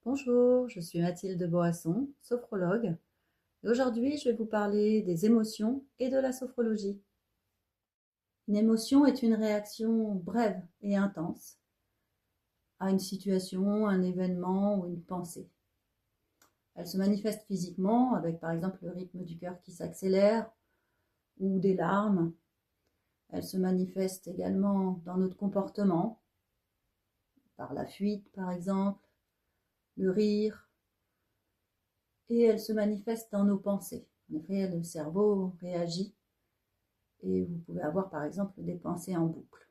Bonjour, je suis Mathilde Boasson, sophrologue, et aujourd'hui je vais vous parler des émotions et de la sophrologie. Une émotion est une réaction brève et intense à une situation, un événement ou une pensée. Elle se manifeste physiquement avec par exemple le rythme du cœur qui s'accélère ou des larmes. Elle se manifeste également dans notre comportement, par la fuite par exemple, le rire, et elle se manifeste dans nos pensées. En effet, le cerveau réagit et vous pouvez avoir par exemple des pensées en boucle.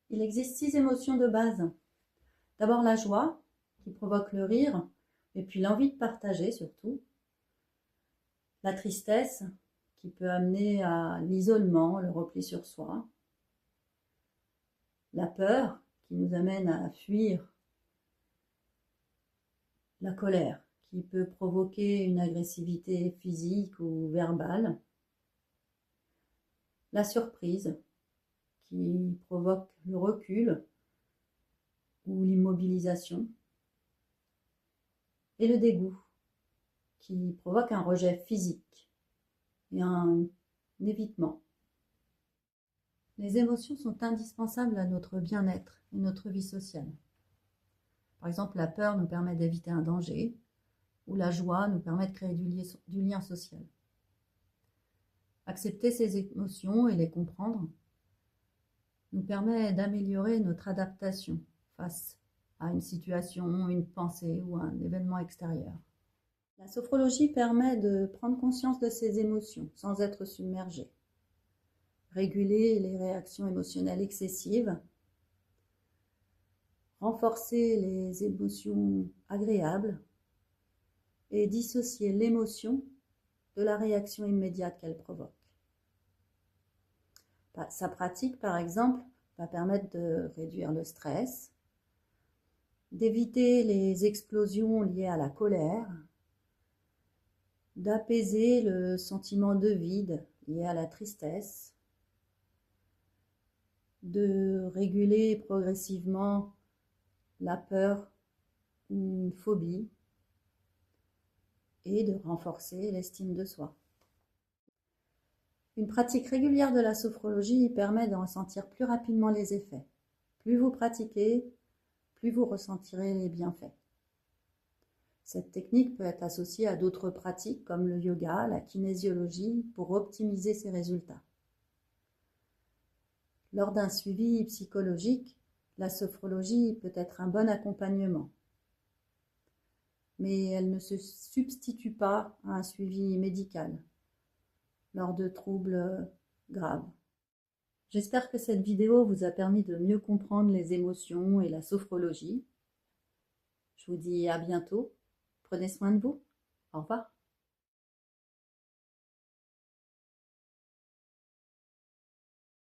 Il existe 6 émotions de base. D'abord la joie, qui provoque le rire, et puis l'envie de partager surtout. La tristesse, qui peut amener à l'isolement, le repli sur soi. La peur, qui nous amène à fuir. La colère, qui peut provoquer une agressivité physique ou verbale. La surprise, qui provoque le recul ou l'immobilisation. Et le dégoût, qui provoque un rejet physique et un évitement. Les émotions sont indispensables à notre bien-être et notre vie sociale. Par exemple, la peur nous permet d'éviter un danger, ou la joie nous permet de créer du lien social. Accepter ces émotions et les comprendre nous permet d'améliorer notre adaptation face à une situation, une pensée ou un événement extérieur. La sophrologie permet de prendre conscience de ses émotions sans être submergé, réguler les réactions émotionnelles excessives, renforcer les émotions agréables et dissocier l'émotion de la réaction immédiate qu'elle provoque. Sa pratique, par exemple, va permettre de réduire le stress, d'éviter les explosions liées à la colère, d'apaiser le sentiment de vide lié à la tristesse, de réguler progressivement la peur ou une phobie et de renforcer l'estime de soi. Une pratique régulière de la sophrologie permet d'en ressentir plus rapidement les effets. Plus vous pratiquez, plus vous ressentirez les bienfaits. Cette technique peut être associée à d'autres pratiques comme le yoga, la kinésiologie pour optimiser ses résultats. Lors d'un suivi psychologique, la sophrologie peut être un bon accompagnement, mais elle ne se substitue pas à un suivi médical lors de troubles graves. J'espère que cette vidéo vous a permis de mieux comprendre les émotions et la sophrologie. Je vous dis à bientôt. Prenez soin de vous. Au revoir.